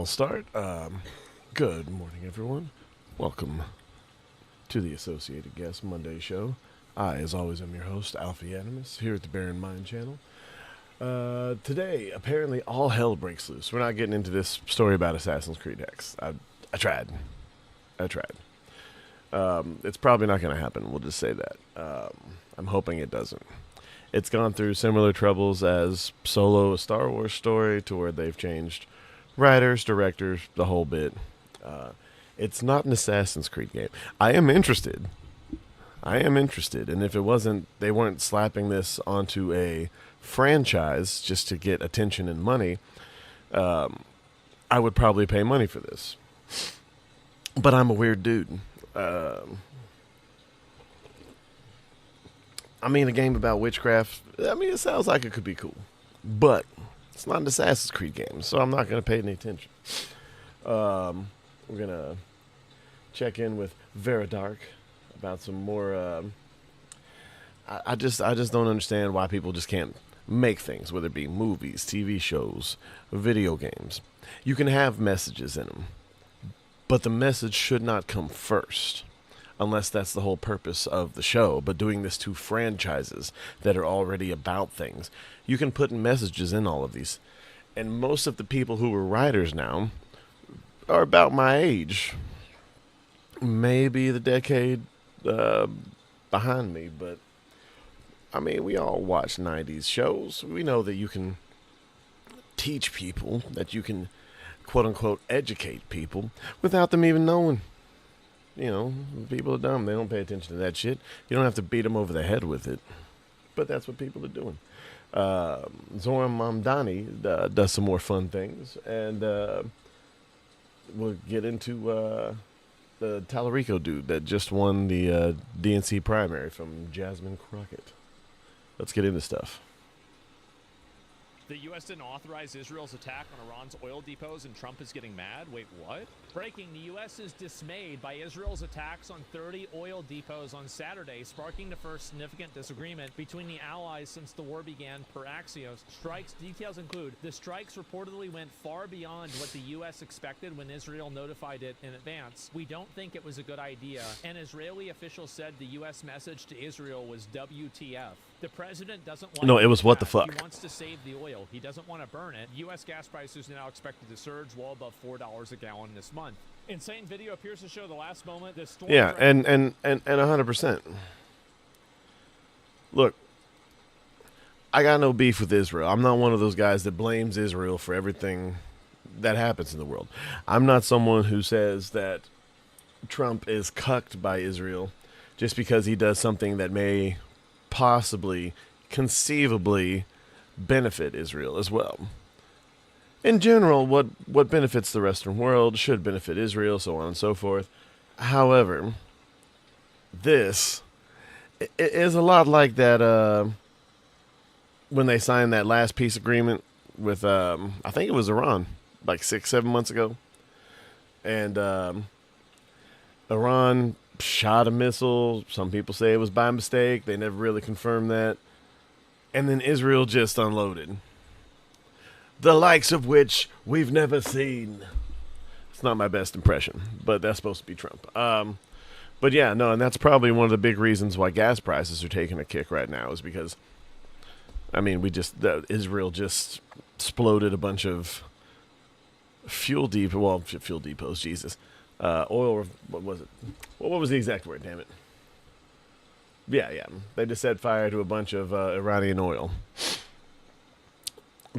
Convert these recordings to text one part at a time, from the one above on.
start. Good morning, everyone. Welcome to the Associated Guest Monday show. I, as always, am your host, Alpha Animus, here at the Bear in Mind channel. Today, apparently, all hell breaks loose. We're not getting into this story about Assassin's Creed X. I tried. It's probably not going to happen. We'll just say that. I'm hoping it doesn't. It's gone through similar troubles as Solo, a Star Wars story, to where they've changed writers, directors, the whole bit. It's not an Assassin's Creed game. I am interested, and if it wasn't, they weren't slapping this onto a franchise just to get attention and money, I would probably pay money for this. But I'm a weird dude. I mean, a game about witchcraft, it sounds like it could be cool. But it's not an Assassin's Creed game, so I'm not going to pay any attention. We're going to check in with Vera Dark about some more... I just don't understand why people just can't make things, whether it be movies, TV shows, video games. You can have messages in them, but the message should not come first, unless that's the whole purpose of the show. But doing this to franchises that are already about things, you can put messages in all of these. And most of the people who are writers now are about my age. Maybe the decade behind me, but I mean, we all watch 90s shows. We know that you can teach people, that you can quote-unquote educate people without them even knowing. You know, people are dumb. They don't pay attention to that shit. You don't have to beat them over the head with it. But that's what people are doing. Zoran Mamdani does some more fun things. And we'll get into the Tallarico dude that just won the DNC primary from Jasmine Crockett. Let's get into stuff. The U.S. didn't authorize Israel's attack on Iran's oil depots, and Trump is getting mad? Wait, what? Breaking, the U.S. is dismayed by Israel's attacks on 30 oil depots on Saturday, sparking the first significant disagreement between the allies since the war began, per Axios. Strikes details include, the strikes reportedly went far beyond what the U.S. expected when Israel notified it in advance. We don't think it was a good idea. An Israeli official said the U.S. message to Israel was WTF. The president doesn't like No, it was what the fuck. He wants to save the oil. He doesn't want to burn it. U.S. gas prices are now expected to surge well above $4 a gallon this month. Insane video appears to show the last moment this storm. Yeah, and 100%. Look, I got no beef with Israel. I'm not one of those guys that blames Israel for everything that happens in the world. I'm not someone who says that Trump is cucked by Israel just because he does something that may possibly, conceivably benefit Israel as well. In general, what benefits the Western world should benefit Israel, so on and so forth. However, this is a lot like that when they signed that last peace agreement with, I think it was Iran, like 6-7 months ago. And Iran shot a missile. Some people say it was by mistake. They never really confirmed that. And then Israel just unloaded. The likes of which we've never seen. It's not my best impression, but that's supposed to be Trump. But yeah, no, and that's probably one of the big reasons why gas prices are taking a kick right now, is because, I mean, Israel just exploded a bunch of fuel depots, Jesus. Oil, what was it? What was the exact word, damn it? Yeah. They just set fire to a bunch of Iranian oil.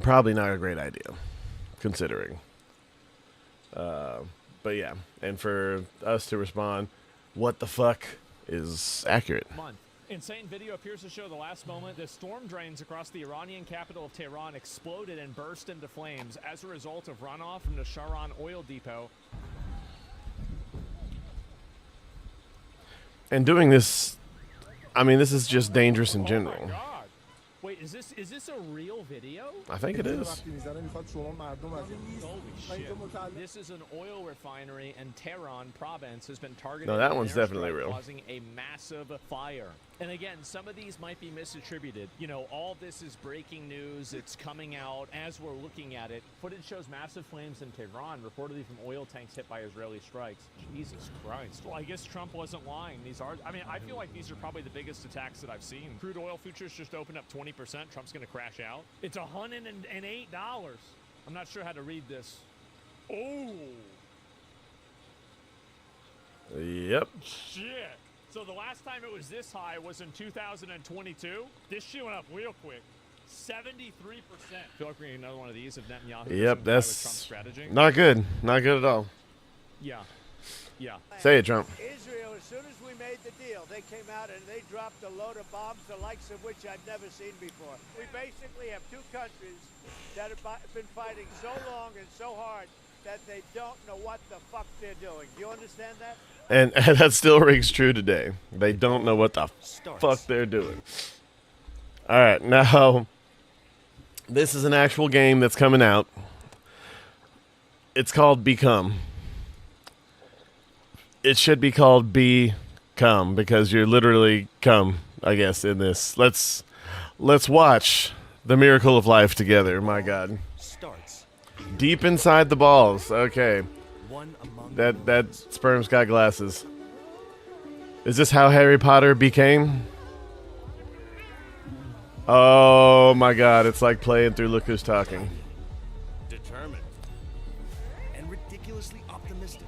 Probably not a great idea, considering. But yeah, and for us to respond, what the fuck, is accurate. Insane video appears to show the last moment the storm drains across the Iranian capital of Tehran exploded and burst into flames as a result of runoff from the Sharan oil depot. And doing this, I mean, this is just dangerous in general. Wait, is this a real video? I think it is. Holy shit. This is an oil refinery in Tehran province has been targeted. No, that with an one's definitely airstrike, real. Causing a massive fire. And again, some of these might be misattributed. You know, all this is breaking news. It's coming out as we're looking at it. Footage shows massive flames in Tehran, reportedly from oil tanks hit by Israeli strikes. Jesus Christ. Well, I guess Trump wasn't lying. These are, I mean, I feel like these are probably the biggest attacks that I've seen. Crude oil futures just opened up 20%. Trump's going to crash out. It's $108. I'm not sure how to read this. Oh. Yep. Shit. So the last time it was this high was in 2022. This shit went up real quick. 73%. Feel like we're getting another one of these if Netanyahu. Yep, that's Trump's strategy. not good. Not good at all. Yeah. Yeah. Say it, Trump. Israel, as soon as we made the deal, they came out and they dropped a load of bombs, the likes of which I've never seen before. We basically have two countries that have been fighting so long and so hard that they don't know what the fuck they're doing. Do you understand that? And that still rings true today. They don't know what the fuck they're doing. All right, now, this is an actual game that's coming out. It's called BeCum. It should be called BeCum because you're literally cum, I guess, in this. Let's watch the miracle of life together. My God. Starts. Deep inside the balls. Okay. One among That sperm's got glasses. Is this how Harry Potter became? Oh my God, it's like playing through Look Who's Talking. determined and ridiculously optimistic.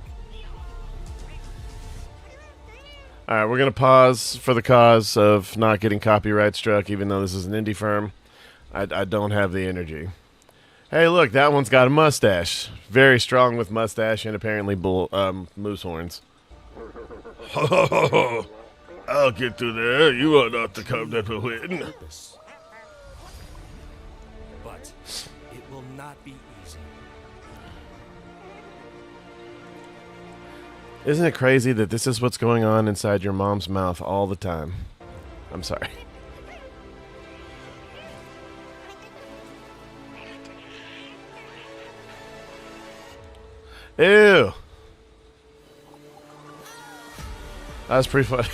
All right, we're going to pause for the cause of not getting copyright struck, even though this is an indie firm. I don't have the energy. Hey, look, that one's got a mustache. Very strong with mustache and apparently moose horns. I'll get through there. You are not the cub that will win. Purpose. But it will not be easy. Isn't it crazy that this is what's going on inside your mom's mouth all the time? I'm sorry. Ew. That was pretty funny.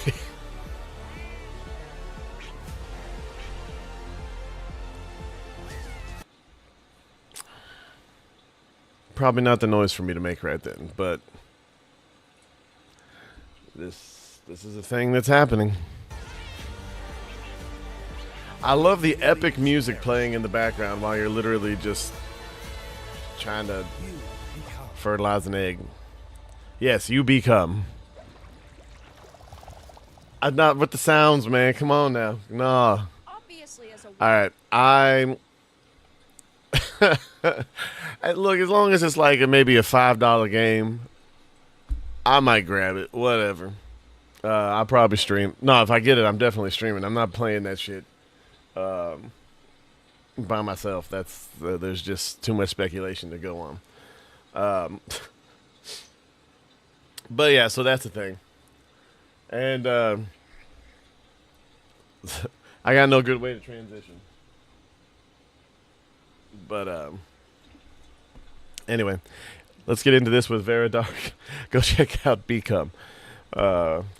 Probably not the noise for me to make right then, but this is a thing that's happening. I love the epic music playing in the background while you're literally just trying to You become. fertilize an egg. Yes, you become. I'm not with the sounds, man. Come on now. No. Obviously, as a All right. I'm. Look, as long as it's like maybe a $5 game, I might grab it. Whatever. I'll probably stream. No, if I get it, I'm definitely streaming. I'm not playing that shit by myself. There's just too much speculation to go on. But yeah, so that's the thing. And I got no good way to transition. But anyway, let's get into this with Vera Dark. Go check out BeCum.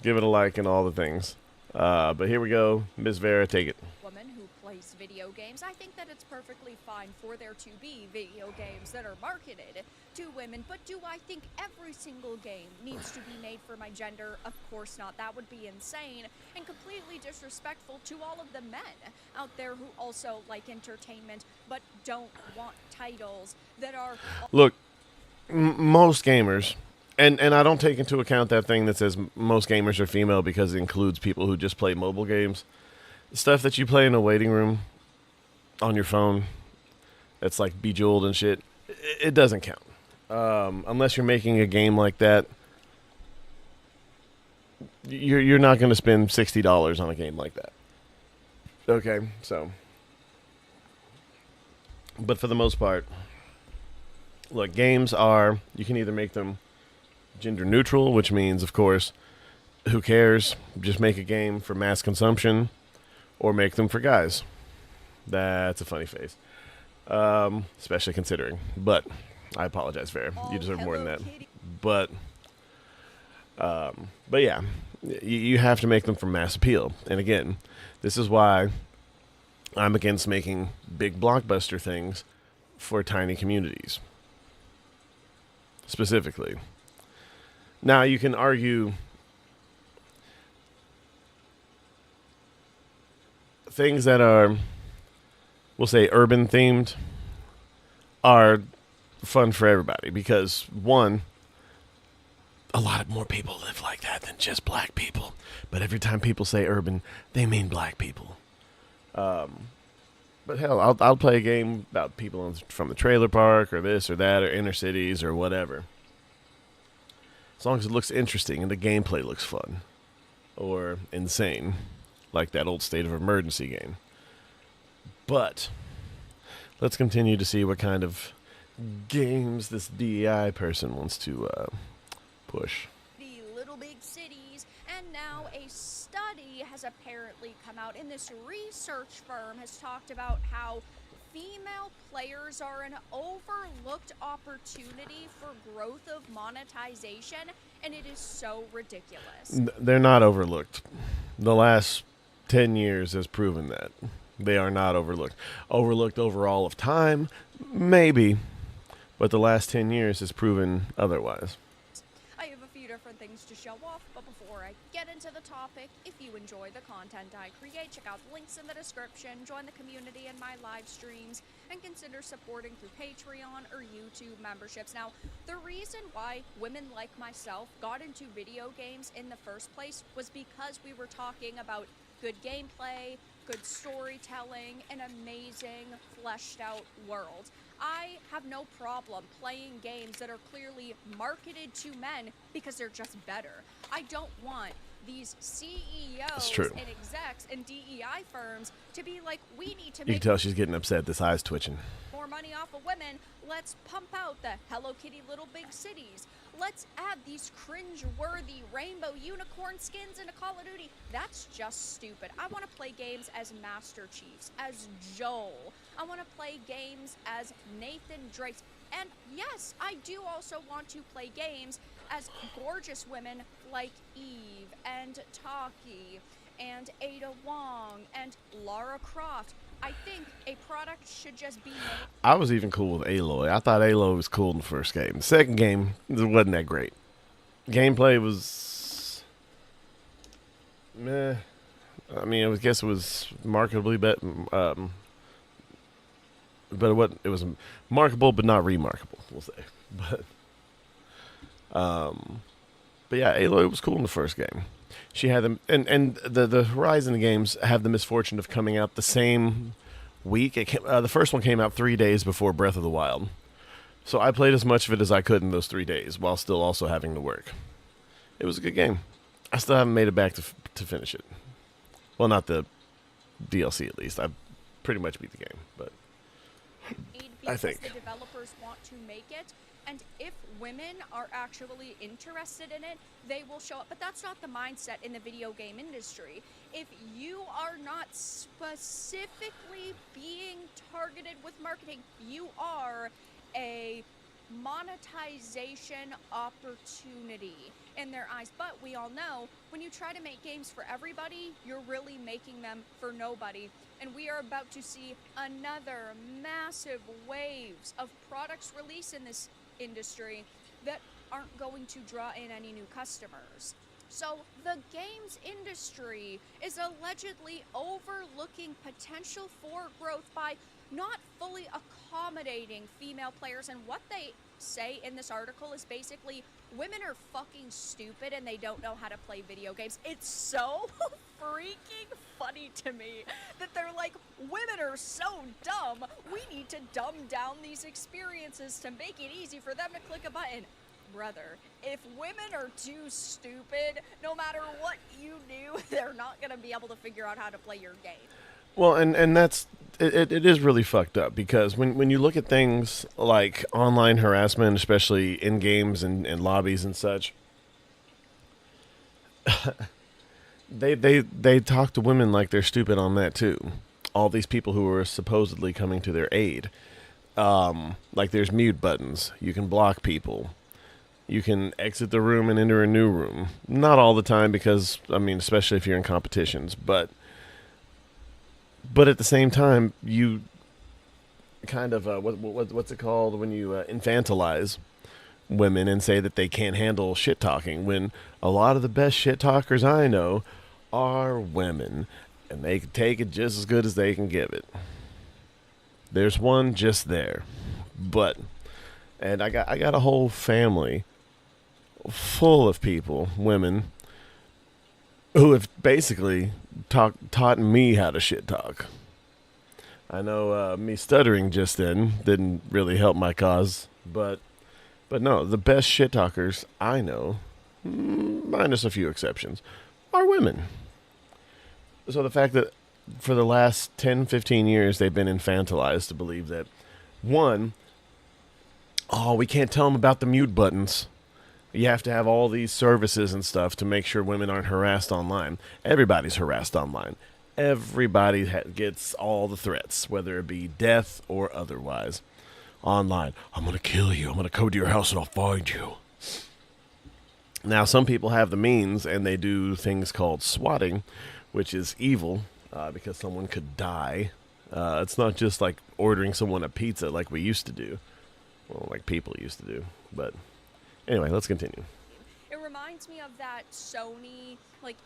Give it a like and all the things. But here we go. Miss Vera, take it. woman who plays video games, I think that it's perfectly fine for there to be video games that are marketed to women. But do I think every single game needs to be made for my gender? Of course not. That would be insane and completely disrespectful to all of the men out there who also like entertainment but don't want titles that are... Look, most gamers, and I don't take into account that thing that says most gamers are female because it includes people who just play mobile games. Stuff that you play in a waiting room on your phone that's like Bejeweled and shit, it doesn't count. Unless you're making a game like that, you're not going to spend $60 on a game like that. Okay, so... But for the most part, look, games are, you can either make them gender neutral, which means, of course, who cares? Just make a game for mass consumption, or make them for guys. That's a funny face. Especially considering. But I apologize, Fair. You deserve more than that. But yeah, you have to make them for mass appeal. And again, this is why I'm against making big blockbuster things for tiny communities. Specifically. Now, you can argue things that are, we'll say, urban themed are fun for everybody because, one, a lot more people live like that than just black people. But every time people say urban, they mean black people. But hell, I'll play a game about people from the trailer park or this or that or inner cities or whatever. As long as it looks interesting and the gameplay looks fun or insane, like that old State of Emergency game. But let's continue to see what kind of games this DEI person wants to push. The little big cities, and now a study has apparently come out, and this research firm has talked about how female players are an overlooked opportunity for growth of monetization, and it is so ridiculous. They're not overlooked. The last 10 years has proven that. They are not overlooked. Overlooked over all of time? Maybe. But the last 10 years has proven otherwise. I have a few different things to show off, but before I get into the topic, if you enjoy the content I create, check out the links in the description, join the community in my live streams, and consider supporting through Patreon or YouTube memberships. Now, the reason why women like myself got into video games in the first place was because we were talking about good gameplay, good storytelling, an amazing, fleshed out world. I have no problem playing games that are clearly marketed to men because they're just better. I don't want these CEOs and execs and DEI firms to be like, we need to make... You can tell she's getting upset. This eye's twitching. ...more money off of women. Let's pump out the Hello Kitty little big cities. Let's add these cringe-worthy rainbow unicorn skins into Call of Duty. That's just stupid. I want to play games as Master Chiefs, as Joel. I want to play games as Nathan Drake. And yes, I do also want to play games as gorgeous women like Eve and Taki and Ada Wong and Lara Croft. I think a product should just be made. I was even cool with Aloy. I thought Aloy was cool in the first game. The second game, it wasn't that great. Gameplay was meh. I mean, I guess it was marketably better. But it was markable, but not remarkable, we'll say. But yeah, Aloy was cool in the first game. She had them, and the Horizon games have the misfortune of coming out the same week. The first one came out 3 days before Breath of the Wild, so I played as much of it as I could in those 3 days, while still also having to work. It was a good game. I still haven't made it back to finish it. Well, not the DLC at least. I pretty much beat the game, but I think the developers want to make it, and if women are actually interested in it, they will show up. But that's not the mindset in the video game industry. If you are not specifically being targeted with marketing, you are a monetization opportunity in their eyes. But we all know when you try to make games for everybody, you're really making them for nobody. And we are about to see another massive waves of products released in this industry that aren't going to draw in any new customers. So the games industry is allegedly overlooking potential for growth by not fully accommodating female players. And what they say in this article is basically women are fucking stupid and they don't know how to play video games. It's so freaking funny to me that they're like, women are so dumb, we need to dumb down these experiences to make it easy for them to click a button. Brother, if women are too stupid, no matter what you do, they're not going to be able to figure out how to play your game. Well, and that's it is really fucked up because when you look at things like online harassment, especially in games and lobbies and such, they talk to women like they're stupid on that too. all these people who are supposedly coming to their aid. Like there's mute buttons. You can block people. You can exit the room and enter a new room. Not all the time because, I mean, especially if you're in competitions. But at the same time, you kind of, what's it called when you infantilize women and say that they can't handle shit talking, when a lot of the best shit talkers I know are women, and they can take it just as good as they can give it. There's one just there. And I got a whole family full of people, women, who have basically taught me how to shit talk. I know me stuttering just then didn't really help my cause, but no, the best shit talkers I know, minus a few exceptions, are women. So the fact that for the last 10, 15 years they've been infantilized to believe that, one, we can't tell them about the mute buttons. You have to have all these services and stuff to make sure women aren't harassed online. Everybody's harassed online. Everybody gets all the threats, whether it be death or otherwise. Online, I'm going to kill you. I'm going to come to your house and I'll find you. Now, some people have the means and they do things called swatting, which is evil because someone could die. It's not just like ordering someone a pizza like we used to do. Well, like people used to do. But anyway, let's continue. It reminds me of that Sony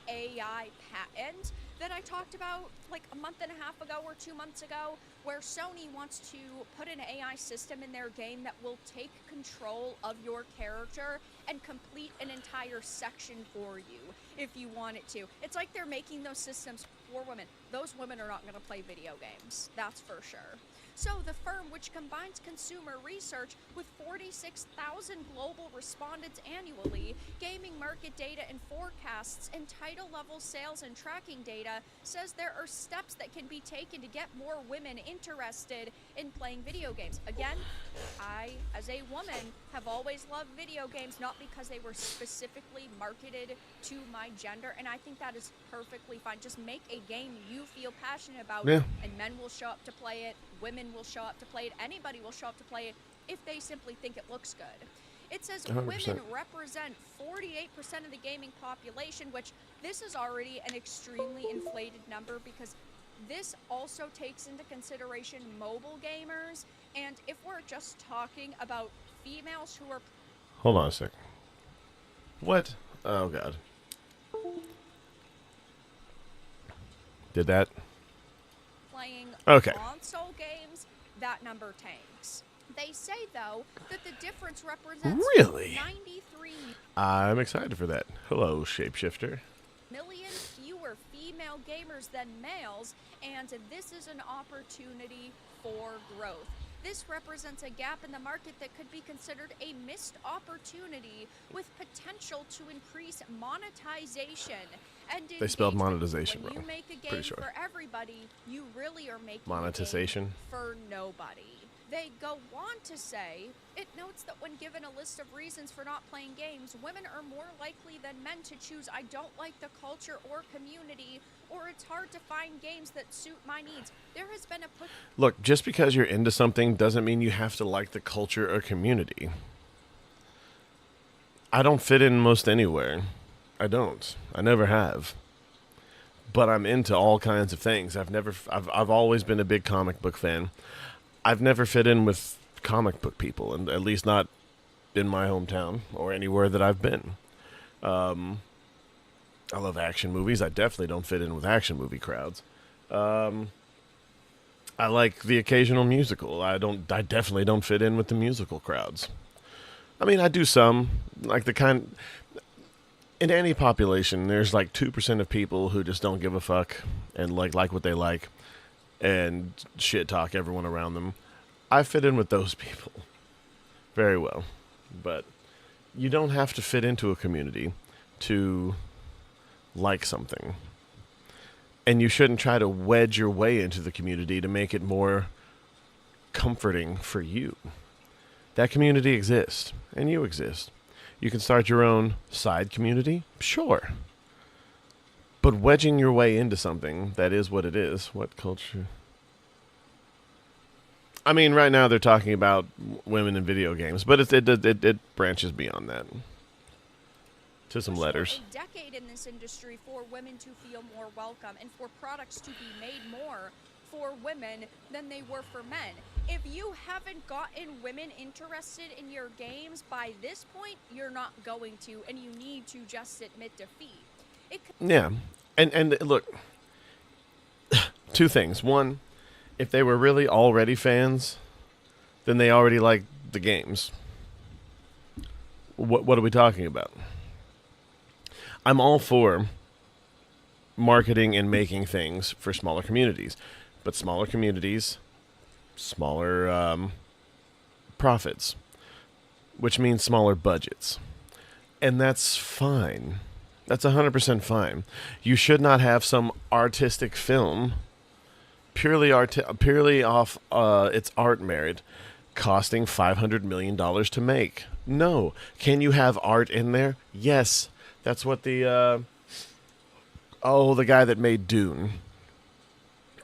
AI patent that I talked about like a month and a half ago or 2 months ago, where Sony wants to put an AI system in their game that will take control of your character and complete an entire section for you if you want it to. It's like they're making those systems for women. Those women are not going to play video games, that's for sure. So the firm, which combines consumer research with 46,000 global respondents annually, gaming market data and forecasts, and title-level sales and tracking data, says there are steps that can be taken to get more women interested in playing video games. Again, I, as a woman, have always loved video games, not because they were specifically marketed to my gender, and I think that is perfectly fine. Just make a game you feel passionate about, and men will show up to play it, women will show up to play it, anybody will show up to play it if they simply think it looks good. It says 100%. Women represent 48% of the gaming population, which this is already an extremely inflated number because this also takes into consideration mobile gamers. And if we're just talking about females who are... Hold on a sec. What? Oh, God. Did that? Playing Okay. console games, that number tanks. They say, though, that the difference represents Really? 93 I'm excited for that. Hello, shapeshifter. million fewer female gamers than males, and this is an opportunity for growth. This represents a gap in the market that could be considered a missed opportunity with potential to increase monetization. And They spelled engagement. monetization When wrong. you make a game Pretty sure. for everybody, you really are making Monetization? a game for nobody. They go on to say, it notes that when given a list of reasons for not playing games, women are more likely than men to choose I don't like the culture or community, or it's hard to find games that suit my needs. There has been a Look, just because you're into something doesn't mean you have to like the culture or community. I don't fit in most anywhere. I don't. I never have. But I'm into all kinds of things. I've always been a big comic book fan. I've never fit in with comic book people, and at least not in my hometown or anywhere that I've been. I love action movies. I definitely don't fit in with action movie crowds. I like the occasional musical. I definitely don't fit in with the musical crowds. I mean, I do some, like the kind... In any population, there's like 2% of people who just don't give a fuck and like what they like and shit talk everyone around them. I fit in with those people very well. But you don't have to fit into a community to like something. And you shouldn't try to wedge your way into the community to make it more comforting for you. That community exists, and you exist. You can start your own side community, sure. But wedging your way into something that is what it is, what culture? I mean, right now they're talking about women in video games, but it branches beyond that to some letters. A decade in this industry for women to feel more welcome and for products to be made more for women than they were for men. If you haven't gotten women interested in your games by this point, you're not going to, and you need to just admit defeat. Yeah, and look, two things. One, if they were really already fans, then they already like the games. What are we talking about? I'm all for marketing and making things for smaller communities, but smaller communities, smaller profits, which means smaller budgets, and that's fine. That's 100% fine. You should not have some artistic film purely off its art merit costing $500 million to make. No. Can you have art in there? Yes. That's what the guy that made Dune.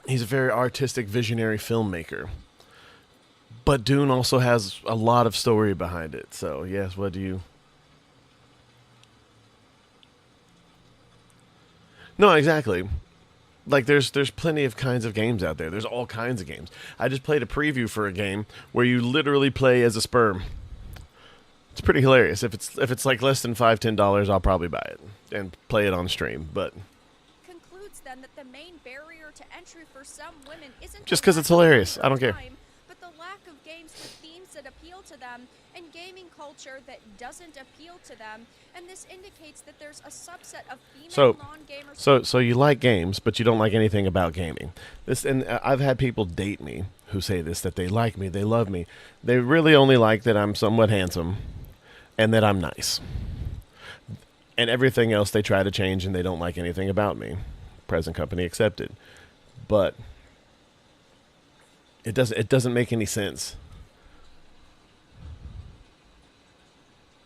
He's a very artistic, visionary filmmaker. But Dune also has a lot of story behind it. So, yes, what do you... No, exactly. Like, there's plenty of kinds of games out there. There's all kinds of games. I just played a preview for a game where you literally play as a sperm. It's pretty hilarious. If it's like less than $5-10, I'll probably buy it and play it on stream. But concludes then that the main barrier to entry for some women isn't just because it's hilarious. I don't care. But the lack of games with themes that appeal to them and gaming culture that doesn't appeal to them. And this indicates that there's a subset of female non-gamers. So you like games, but you don't like anything about gaming. I've had people date me who say this, that they like me, they love me. They really only like that I'm somewhat handsome and that I'm nice. And everything else they try to change, and they don't like anything about me. Present company accepted. But it doesn't make any sense.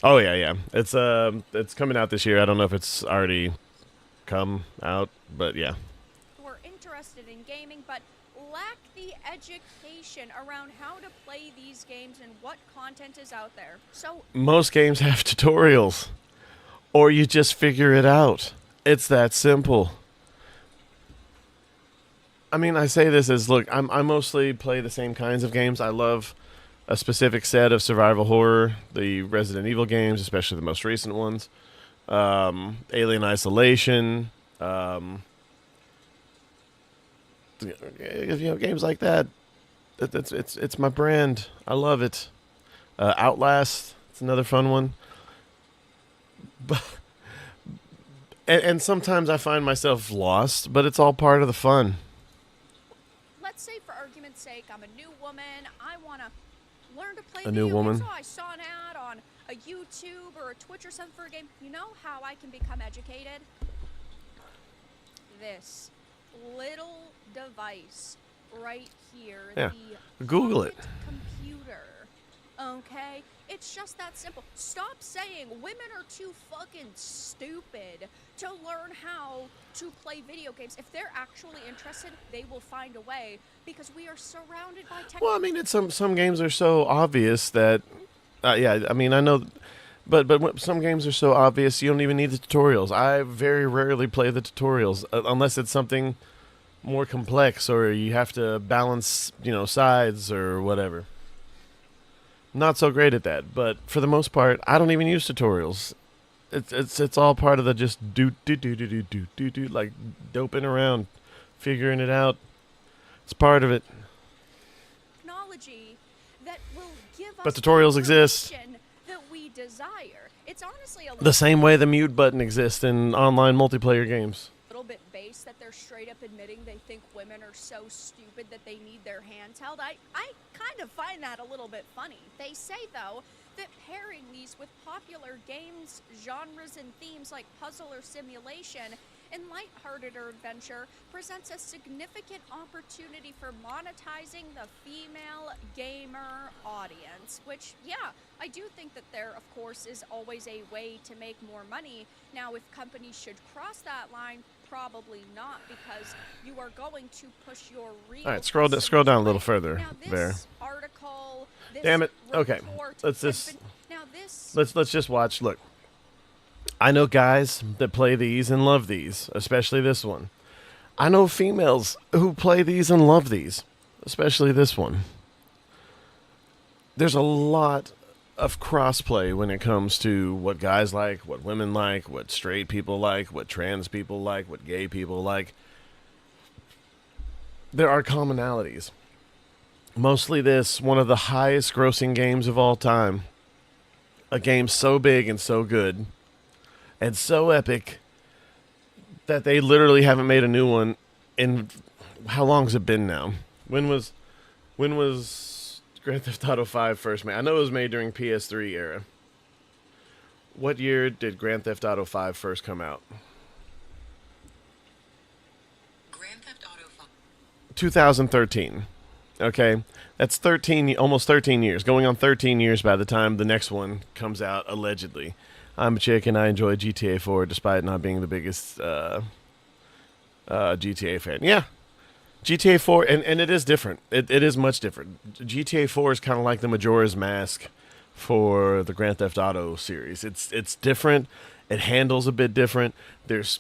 Oh yeah. It's coming out this year. I don't know if it's already come out, but yeah. Who are interested in gaming but lack the education around how to play these games and what content is out there. So most games have tutorials, or you just figure it out. It's that simple. I mean, I say this as, look, I mostly play the same kinds of games. I love a specific set of survival horror, the Resident Evil games, especially the most recent ones, Alien Isolation, games like that. It's my brand. I love it. Outlast, it's another fun one. But and sometimes I find myself lost, but it's all part of the fun. Let's say, for argument's sake, I'm a new woman. I want to learn to play a new video woman. games. So I saw an ad on a YouTube or a Twitch or something for a game. You know how I can become educated? This little device right here. Yeah. The Google it. computer. Okay? It's just that simple. Stop saying women are too fucking stupid to learn how to play video games. If they're actually interested, they will find a way because we are surrounded by technology. Well, I mean, some games are so obvious that, yeah, I mean, I know, but some games are so obvious you don't even need the tutorials. I very rarely play the tutorials unless it's something more complex or you have to balance, sides or whatever. Not so great at that, but for the most part, I don't even use tutorials. It's all part of the just do like doping around, figuring it out. It's part of it. Technology that will give us But tutorials exist. that we desire. It's honestly a The same way the mute button exists in online multiplayer games. little bit base that they're straight up admitting they think women are so stupid that they need their hands held. I kind of find that a little bit funny. They say, though, that pairing these with popular games, genres, and themes like puzzle or simulation and lighthearted or adventure presents a significant opportunity for monetizing the female gamer audience, which, yeah, I do think that there, of course, is always a way to make more money. Now, if companies should cross that line, probably not, because you are going to push your real... All right, scroll down a little further now, this there. article article. This Damn it. Okay. report Let's has just been- now this let's just watch. Look, I know guys that play these and love these, especially this one. I know females who play these and love these, especially this one. There's a lot of crossplay when it comes to what guys like, what women like, what straight people like, what trans people like, what gay people like. There are commonalities. Mostly this, one of the highest grossing games of all time. A game so big and so good and so epic that they literally haven't made a new one in, how long has it been now? When was Grand Theft Auto 5 first made? I know it was made during PS3 era. What year did Grand Theft Auto 5 first come out? Grand Theft Auto 5. 2013. Okay, that's almost 13 years, going on 13 years by the time the next one comes out, allegedly. I'm a chick and I enjoy GTA 4 despite not being the biggest GTA fan. Yeah, GTA 4, and it is different. It is much different. GTA 4 is kind of like the Majora's Mask for the Grand Theft Auto series. It's different. It handles a bit different. There's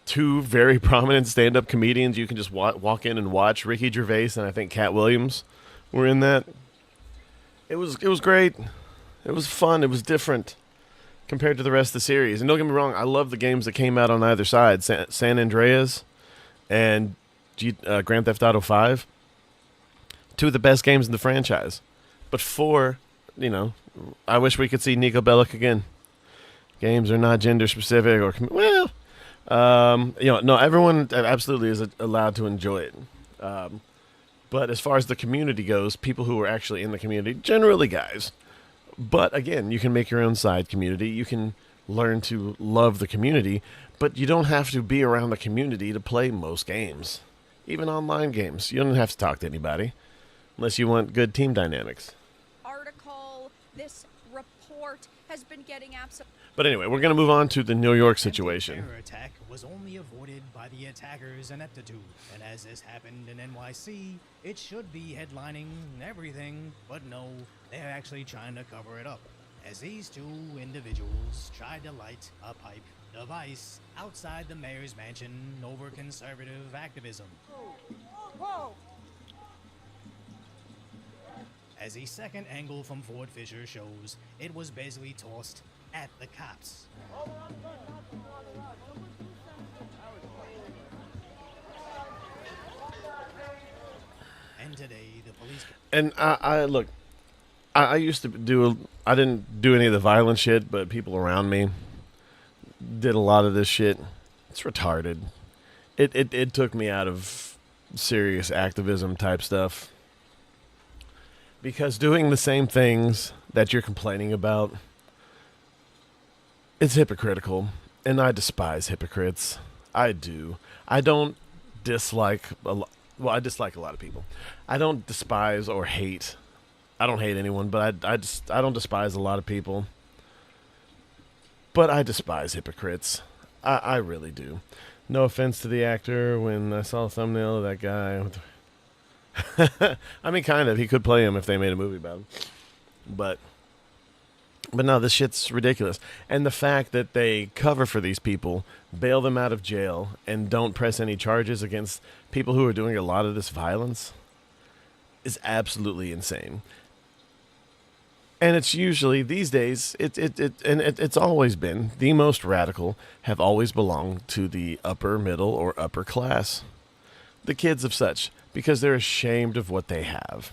two very prominent stand-up comedians you can just walk in and watch. Ricky Gervais and I think Cat Williams were in that. It was great. It was fun. It was different compared to the rest of the series. And don't get me wrong, I love the games that came out on either side. San Andreas and Grand Theft Auto 5. Two of the best games in the franchise. But 4, I wish we could see Nico Bellic again. Games are not gender specific or no, everyone absolutely is allowed to enjoy it. But as far as the community goes, people who are actually in the community, generally guys. But again, you can make your own side community. You can learn to love the community, but you don't have to be around the community to play most games. Even online games. You don't have to talk to anybody unless you want good team dynamics. article, this report has been getting absolutely. But anyway, we're going to move on to the New York situation. The terror attack was only avoided by the attacker's ineptitude. And as this happened in NYC, it should be headlining everything, but no, they're actually trying to cover it up. As these two individuals tried to light a pipe device outside the mayor's mansion over conservative activism. As the second angle from Fort Fisher shows, it was basically tossed at the cops. And today, the police... And I used to I didn't do any of the violent shit, but people around me did a lot of this shit. It's retarded. It took me out of serious activism type stuff. Because doing the same things that you're complaining about, it's hypocritical. And I despise hypocrites. I do. I don't dislike I dislike a lot of people. I don't despise or hate. I don't hate anyone, but I don't despise a lot of people. But I despise hypocrites. I really do. No offense to the actor. When I saw the thumbnail of that guy, I mean, kind of. He could play him if they made a movie about him. But no, this shit's ridiculous. And the fact that they cover for these people, bail them out of jail, and don't press any charges against people who are doing a lot of this violence is absolutely insane. And it's usually, these days, it's always been, the most radical have always belonged to the upper middle or upper class. The kids of such, because they're ashamed of what they have.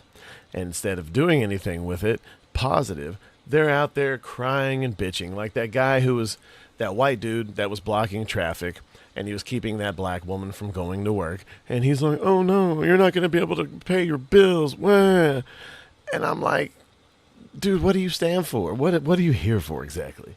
And instead of doing anything with it positive, they're out there crying and bitching. Like that guy who was, that white dude that was blocking traffic, and he was keeping that black woman from going to work. And he's like, oh no, you're not going to be able to pay your bills. Wah. And I'm like, dude, what do you stand for? What are you here for exactly?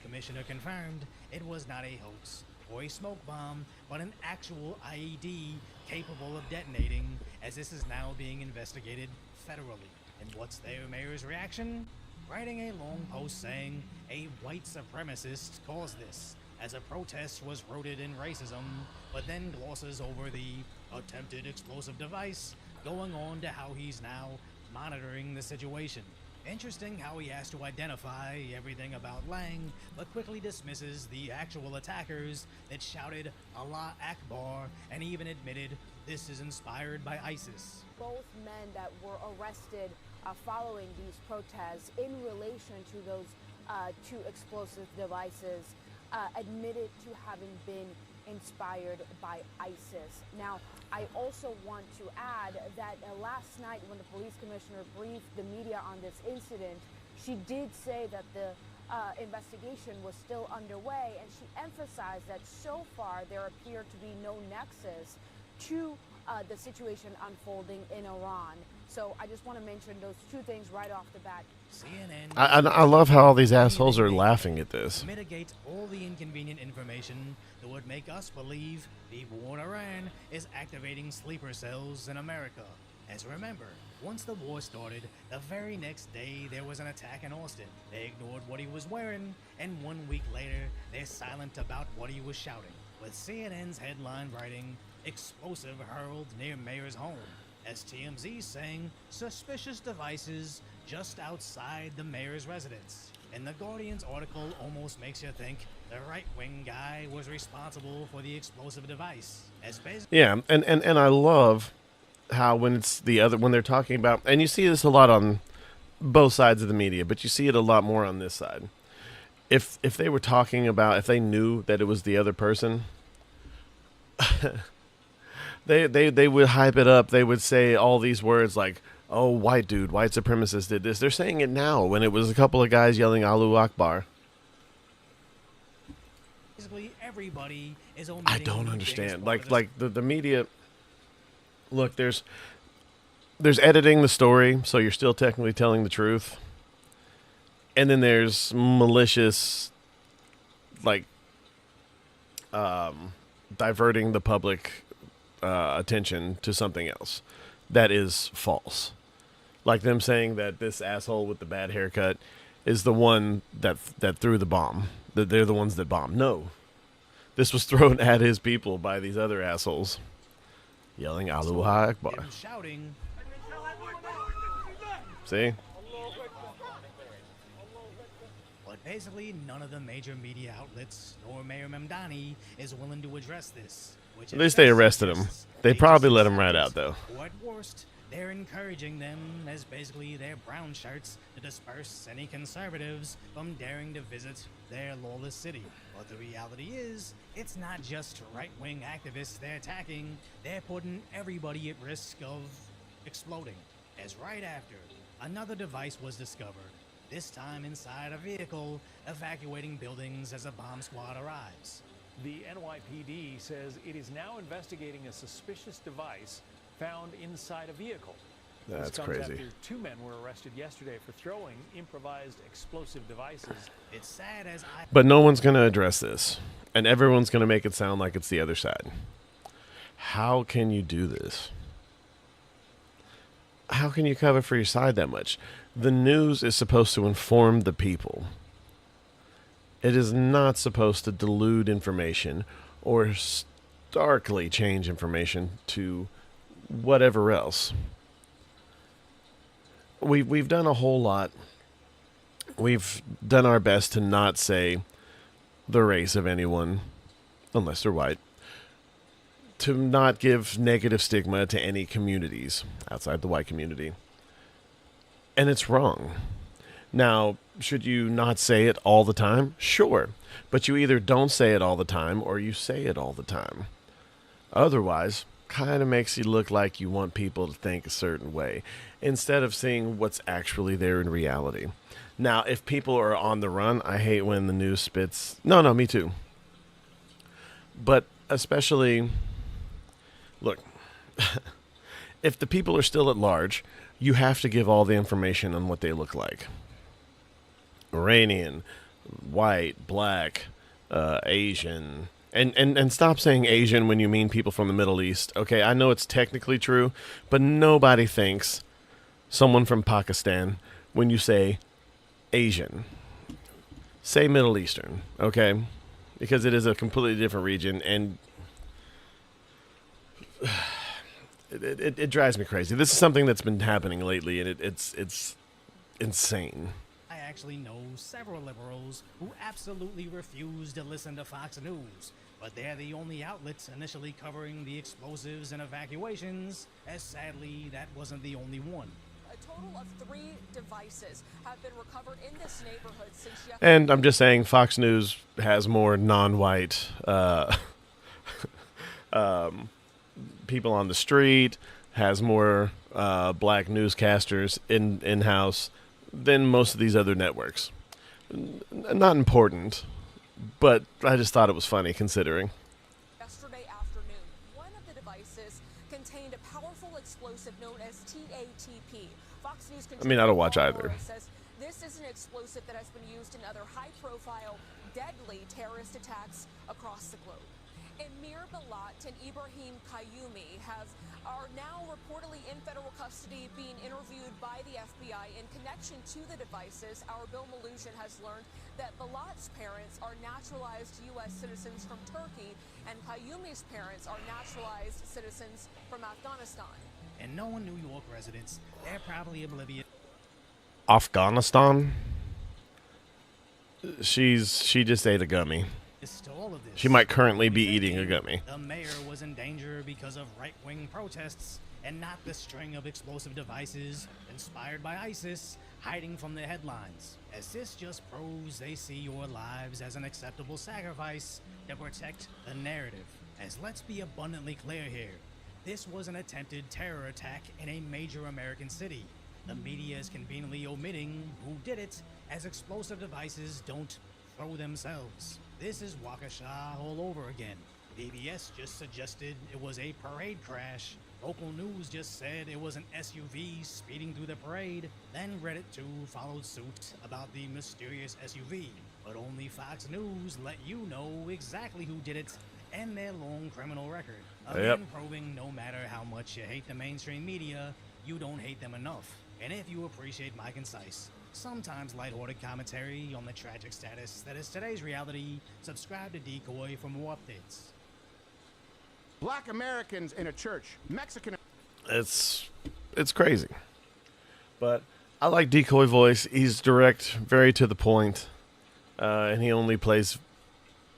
Commissioner confirmed it was not a hoax or a smoke bomb, but an actual IED capable of detonating, as this is now being investigated federally. And what's their mayor's reaction? Writing a long post saying a white supremacist caused this, as a protest was rooted in racism, but then glosses over the attempted explosive device, going on to how he's now monitoring the situation. Interesting how he has to identify everything about Lang, but quickly dismisses the actual attackers that shouted Allah Akbar and even admitted this is inspired by ISIS. Both men that were arrested following these protests in relation to those two explosive devices admitted to having been inspired by ISIS. Now, I also want to add that last night when the police commissioner briefed the media on this incident, she did say that the investigation was still underway, and she emphasized that so far there appeared to be no nexus to the situation unfolding in Iran. So I just want to mention those two things right off the bat. CNN I love how all these assholes are laughing at this. Mitigate all the inconvenient information that would make us believe the war in Iran is activating sleeper cells in America. As remember, once the war started, the very next day there was an attack in Austin. They ignored what he was wearing, and 1 week later, they're silent about what he was shouting. With CNN's headline writing, "Explosive hurled near mayor's home," as TMZ saying, "Suspicious devices just outside the mayor's residence." And the Guardian's article almost makes you think the right-wing guy was responsible for the explosive device. As basically, Yeah, and I love how when it's the other, when they're talking about, and you see this a lot on both sides of the media, but you see it a lot more on this side. If they were talking about, if they knew that it was the other person, they would hype it up. They would say all these words like, "Oh, white dude, white supremacist did this." They're saying it now when it was a couple of guys yelling Allahu Akbar. everybody is omitting I don't the understand. biggest part of The media. Look, there's editing the story, so you're still technically telling the truth. And then there's malicious, diverting the public attention to something else that is false. Like them saying that this asshole with the bad haircut is the one that threw the bomb. That they're the ones that bombed. No. This was thrown at his people by these other assholes. Yelling Allahu Akbar. them shouting. See? But basically, none of the major media outlets nor Mayor Memdani is willing to address this. Which At least they arrested him. They probably let him right out, though. though. Or at worst, they're encouraging them as basically their brown shirts to disperse any conservatives from daring to visit their lawless city. But the reality is, it's not just right-wing activists they're attacking, they're putting everybody at risk of exploding. As right after, another device was discovered, this time inside a vehicle, evacuating buildings as a bomb squad arrives. The NYPD says it is now investigating a suspicious device found inside a vehicle. That's this comes crazy. after 2 men were arrested yesterday for throwing improvised explosive devices. It's sad as I... But no one's going to address this. And everyone's going to make it sound like it's the other side. How can you do this? How can you cover for your side that much? The news is supposed to inform the people. It is not supposed to dilute information or starkly change information to whatever else. We've done a whole lot. We've done our best to not say the race of anyone, unless they're white, to not give negative stigma to any communities outside the white community. And it's wrong. Now, should you not say it all the time? Sure. But you either don't say it all the time or you say it all the time. Otherwise, kind of makes you look like you want people to think a certain way instead of seeing what's actually there in reality. Now, if people are on the run, I hate when the news spits. No, me too. But especially, look, if the people are still at large, you have to give all the information on what they look like. Iranian, white, black, Asian, and stop saying Asian when you mean people from the Middle East. Okay, I know it's technically true, but nobody thinks someone from Pakistan when you say Asian. Say Middle Eastern, okay? Because it is a completely different region, and It drives me crazy. This is something that's been happening lately, and it's insane. I actually know several liberals who absolutely refuse to listen to Fox News, but they're the only outlets initially covering the explosives and evacuations, as sadly that wasn't the only one. A total of 3 devices have been recovered in this neighborhood since yesterday. And I'm just saying, Fox News has more non-white people on the street, has more black newscasters in-house than most of these other networks. Not important, but I just thought it was funny considering. Yesterday afternoon, one of the devices contained a powerful explosive known as TATP. Fox News I mean, I don't watch either. says this is an explosive that has been used in other high-profile, deadly terrorist attacks across the globe. Emir Balat and Ibrahim Qayyumi are now reportedly in federal custody, being interviewed by the FBI in connection to the devices. Our Bill Malusian has learned that Balat's parents are naturalized U.S. citizens from Turkey, and Qayyumi's parents are naturalized citizens from Afghanistan. And knowing New York residents, they're probably oblivious. Afghanistan? She just ate a gummy. To all of this. She might currently be eating a gummy. The mayor was in danger because of right-wing protests and not the string of explosive devices inspired by ISIS hiding from the headlines. As this just proves they see your lives as an acceptable sacrifice to protect the narrative. As let's be abundantly clear here, this was an attempted terror attack in a major American city. The media is conveniently omitting who did it, as explosive devices don't throw themselves. This is Waukesha all over again. PBS just suggested it was a parade crash. Local news just said it was an SUV speeding through the parade. Then Reddit 2 followed suit about the mysterious SUV. But only Fox News let you know exactly who did it and their long criminal record. Again, proving no matter how much you hate the mainstream media, you don't hate them enough. And if you appreciate my concise, sometimes lighthearted commentary on the tragic status that is today's reality, subscribe to Decoy for more updates. Black Americans in a church, Mexican. It's crazy. But I like Decoy voice. He's direct, very to the point, and he only plays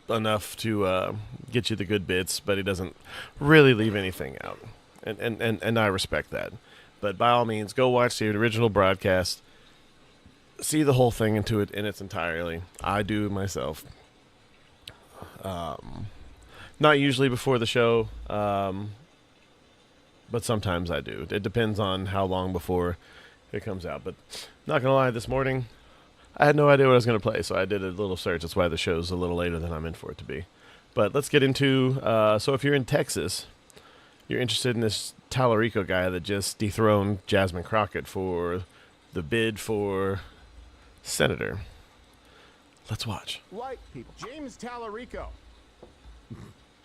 enough to get you the good bits, but he doesn't really leave anything out. And I respect that. But by all means, go watch the original broadcast. See the whole thing in its entirety. I do myself. Not usually before the show, but sometimes I do. It depends on how long before it comes out. But not gonna lie, this morning I had no idea what I was gonna play, so I did a little search. That's why the show's a little later than I'm in for it to be. But let's get into. So if you're in Texas, you're interested in this Tallarico guy that just dethroned Jasmine Crockett for the bid for senator. Let's watch. White people. James Tallarico.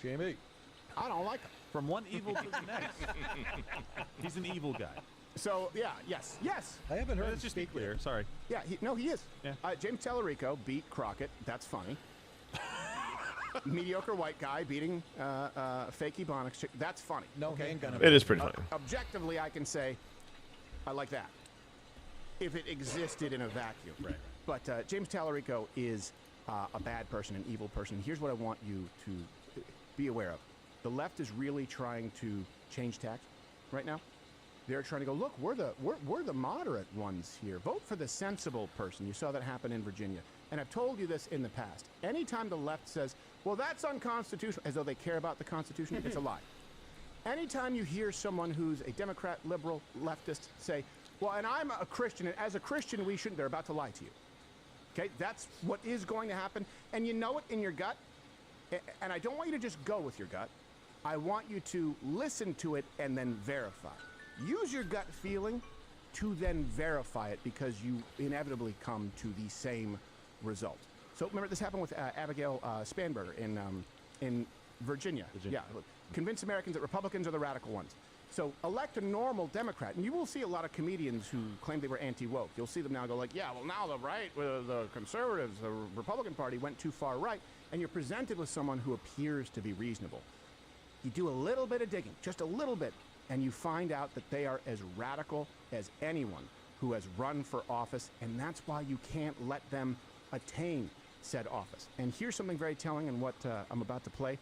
Jamie. I don't like him. From one evil to the next. He's an evil guy. So, yeah, yes. I haven't heard him speak clear. Sorry. Yeah, he is. Yeah. James Tallarico beat Crockett. That's funny. Mediocre white guy beating fake Ebonics chick. That's funny. No handgun. It is pretty funny. Objectively, I can say I like that. If it existed in a vacuum. Right. But James Tallarico is a bad person, an evil person. Here's what I want you to be aware of. The left is really trying to change tax right now. They're trying to go, look, we're the moderate ones here. Vote for the sensible person. You saw that happen in Virginia. And I've told you this in the past. Anytime the left says, well, that's unconstitutional, as though they care about the Constitution, it's a lie. Anytime you hear someone who's a Democrat, liberal, leftist say, well, and I'm a Christian, and as a Christian, we shouldn't, they're about to lie to you. Okay, that's what is going to happen. And you know it in your gut. And I don't want you to just go with your gut. I want you to listen to it and then verify. Use your gut feeling to then verify it, because you inevitably come to the same result. So remember, this happened with Abigail Spanberger in Virginia. Yeah, convince Americans that Republicans are the radical ones. So elect a normal Democrat, and you will see a lot of comedians who claim they were anti-woke. You'll see them now go like, yeah, well, now the right, the conservatives, the Republican Party went too far right, and you're presented with someone who appears to be reasonable. You do a little bit of digging, just a little bit, and you find out that they are as radical as anyone who has run for office, and that's why you can't let them attain said office. And here's something very telling in what I'm about to play.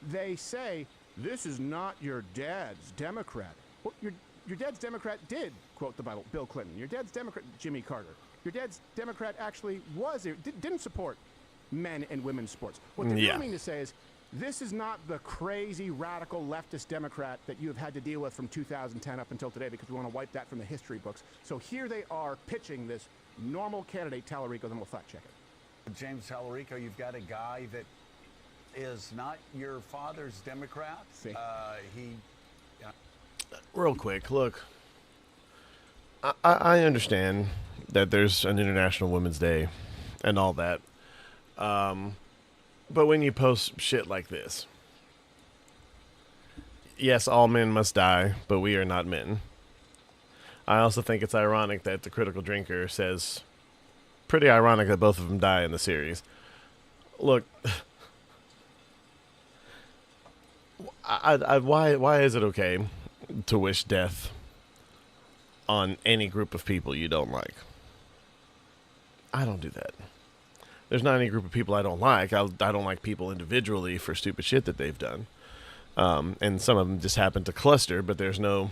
They say, this is not your dad's Democrat. Well, your dad's Democrat did quote the Bible, Bill Clinton. Your dad's Democrat, Jimmy Carter. Your dad's Democrat actually didn't support men and women's sports. What they really mean to say is, this is not the crazy, radical, leftist Democrat that you have had to deal with from 2010 up until today, because we want to wipe that from the history books. So here they are pitching this normal candidate, Tallarico, then we'll fact check it. James Tallarico, you've got a guy that is not your father's Democrat. Real quick, look, I understand that there's an International Women's Day and all that. But when you post shit like this, yes, all men must die, but we are not men. I also think it's ironic that the Critical Drinker says, pretty ironic that both of them die in the series. Look, why is it okay to wish death on any group of people you don't like? I don't do that. There's not any group of people I don't like. I don't like people individually for stupid shit that they've done. And some of them just happen to cluster, but there's no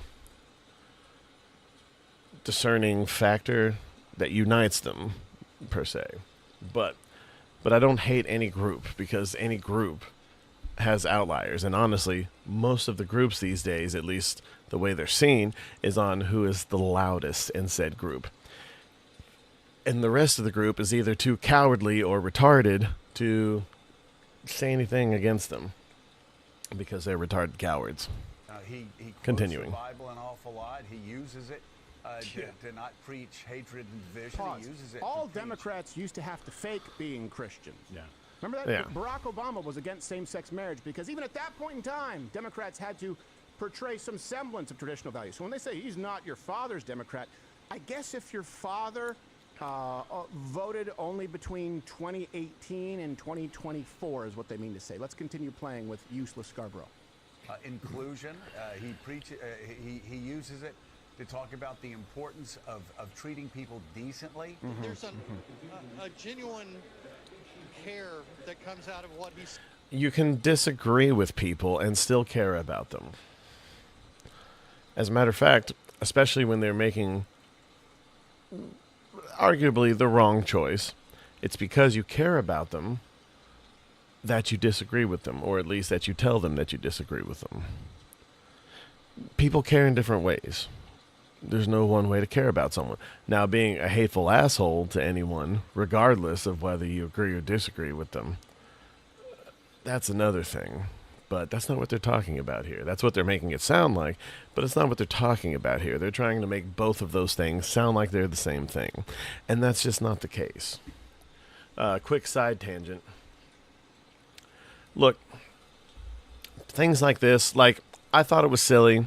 discerning factor that unites them, per se. But I don't hate any group, because any group has outliers. And honestly, most of the groups these days, at least the way they're seen, is on who is the loudest in said group. And the rest of the group is either too cowardly or retarded to say anything against them, because they're retarded cowards. He Continuing. quotes the Bible an awful lot. He uses it to not preach hatred and division. Pause. He uses it All to preach. Democrats used to have to fake being Christians. Yeah. Remember that? Yeah. Barack Obama was against same-sex marriage because even at that point in time, Democrats had to portray some semblance of traditional values. So when they say he's not your father's Democrat, I guess if your father voted only between 2018 and 2024 is what they mean to say. Let's continue playing with useless Scarborough. Inclusion. He uses it to talk about the importance of treating people decently. There's a genuine care that comes out of what he's. You can disagree with people and still care about them. As a matter of fact, especially when they're making arguably the wrong choice, it's because you care about them that you disagree with them, or at least that you tell them that you disagree with them. People care in different ways. There's no one way to care about someone. Now, being a hateful asshole to anyone, regardless of whether you agree or disagree with them, that's another thing. But that's not what they're talking about here. That's what they're making it sound like, but it's not what they're talking about here. They're trying to make both of those things sound like they're the same thing, and that's just not the case. Quick side tangent. Look, things like this, like, I thought it was silly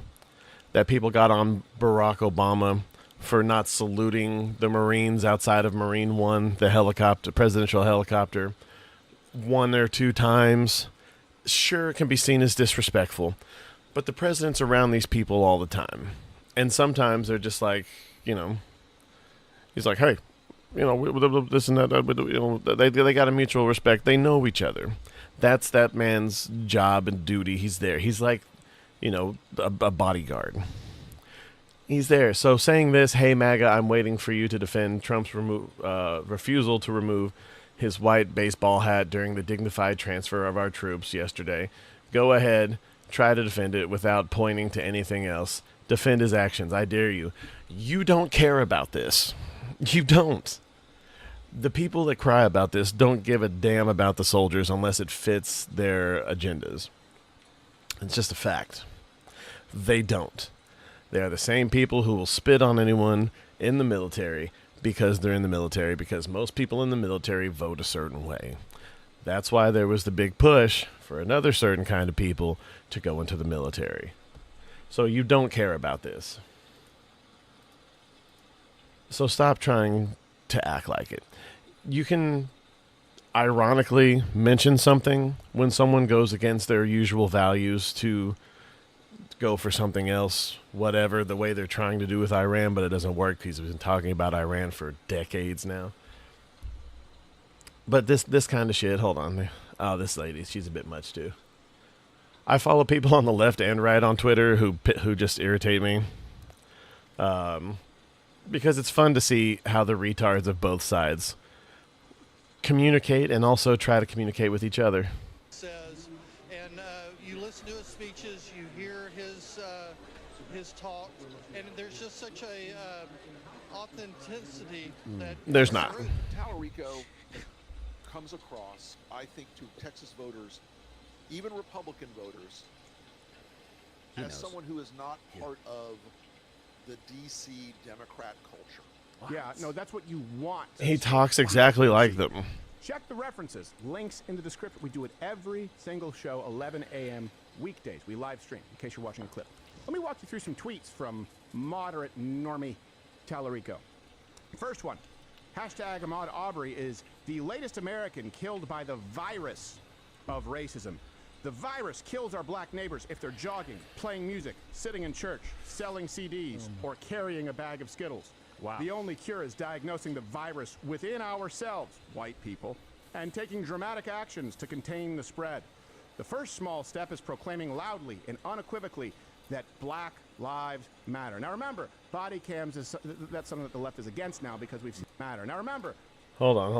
that people got on Barack Obama for not saluting the Marines outside of Marine One, the presidential helicopter, 1 or 2 times. Sure, it can be seen as disrespectful, but the president's around these people all the time. And sometimes they're just like, he's like, hey, this and that, they got a mutual respect. They know each other. That's that man's job and duty. He's there. He's like, a bodyguard. He's there. So saying this, hey, MAGA, I'm waiting for you to defend Trump's refusal to remove his white baseball hat during the dignified transfer of our troops yesterday. Go ahead, try to defend it without pointing to anything else. Defend his actions. I dare you. You don't care about this. You don't. The people that cry about this don't give a damn about the soldiers unless it fits their agendas. It's just a fact. They don't. They are the same people who will spit on anyone in the military because they're in the military, because most people in the military vote a certain way. That's why there was the big push for another certain kind of people to go into the military. So you don't care about this. So stop trying to act like it. You can ironically mention something when someone goes against their usual values to go for something else, whatever, the way they're trying to do with Iran, but it doesn't work because we've been talking about Iran for decades now. But this kind of shit, hold on. Oh, this lady, she's a bit much too. I follow people on the left and right on Twitter who just irritate me. Because it's fun to see how the retards of both sides communicate and also try to communicate with each other. Says, and you listen to his speeches, you hear his talk, and there's just such a authenticity that there's not. Tallarico comes across, I think, to Texas voters, even Republican voters, as someone who is not part of the DC Democrat culture. Yeah, no, that's what you want. He talks exactly like them. Check the references. Links in the description. We do it every single show, 11 a.m. weekdays. We live stream, in case you're watching a clip. Let me walk you through some tweets from moderate normie Tallarico. First one. Hashtag Ahmaud Arbery is the latest American killed by the virus of racism. The virus kills our black neighbors if they're jogging, playing music, sitting in church, selling CDs, or carrying a bag of Skittles. Wow. The only cure is diagnosing the virus within ourselves, white people, and taking dramatic actions to contain the spread. The first small step is proclaiming loudly and unequivocally that Black Lives Matter. Now remember, body cams is that's something that the left is against now because we've seen matter. Now remember. Hold on.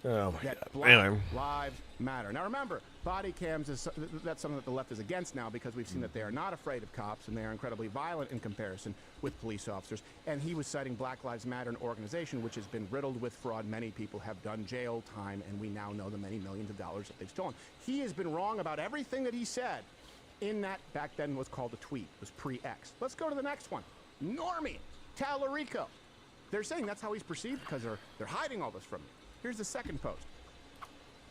Oh my God. Black Lives Matter. Now remember, body cams is that's something that the left is against now because we've seen that they are not afraid of cops and they are incredibly violent in comparison with police officers. And he was citing Black Lives Matter, an organization which has been riddled with fraud. Many people have done jail time, and we now know the many millions of dollars that they've stolen. He has been wrong about everything that he said in that back then was called a tweet. It was pre-X. Let's go to the next one. Normie Tallarico. They're saying that's how he's perceived because they're hiding all this from you. Here's the second post.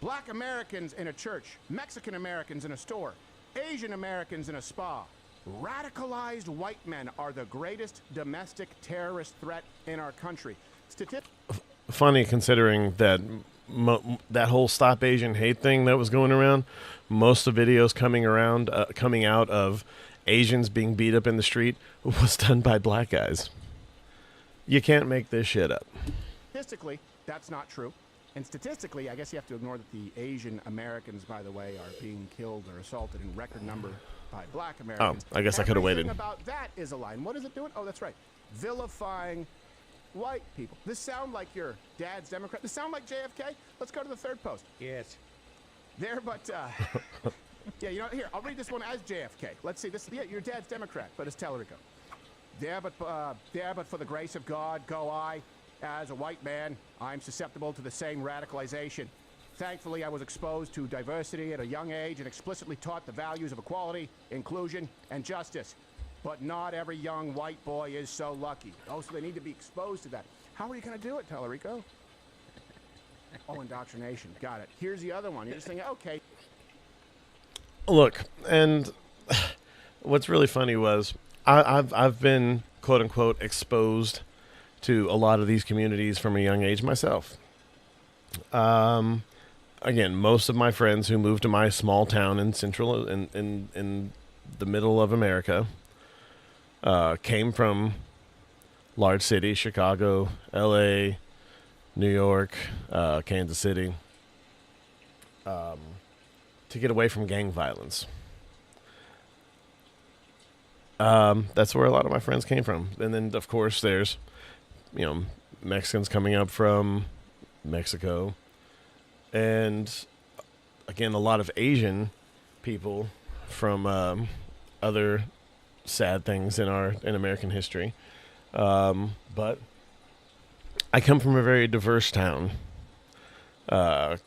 Black Americans in a church, Mexican Americans in a store, Asian Americans in a spa. Radicalized white men are the greatest domestic terrorist threat in our country. Funny considering that that whole Stop Asian Hate thing that was going around, most of the videos coming out of Asians being beat up in the street was done by black guys. You can't make this shit up. Statistically, that's not true. And statistically, I guess you have to ignore that the Asian Americans, by the way, are being killed or assaulted in record number by black Americans. Oh, I guess I could have waited. Everything about that is a lie. And what is it doing? Oh, that's right. Vilifying white people. This sound like your dad's Democrat? This sound like JFK? Let's go to the third post. Yes. There, but, yeah, you know, here, I'll read this one as JFK. Let's see, this, yeah, your dad's Democrat, but it's Tallarico. There, but for the grace of God, go I. As a white man, I'm susceptible to the same radicalization. Thankfully, I was exposed to diversity at a young age and explicitly taught the values of equality, inclusion, and justice. But not every young white boy is so lucky. Oh, so they need to be exposed to that. How are you going to do it, Tallarico? Oh, indoctrination. Got it. Here's the other one. You're just thinking, okay. Look, and what's really funny was I've been, quote-unquote, exposed to a lot of these communities from a young age myself. Again, most of my friends who moved to my small town in in the middle of America came from large cities: Chicago, L.A., New York, Kansas City, to get away from gang violence. That's where a lot of my friends came from. And then, of course, there's Mexicans coming up from Mexico. And, again, a lot of Asian people from other sad things in American history. But I come from a very diverse town,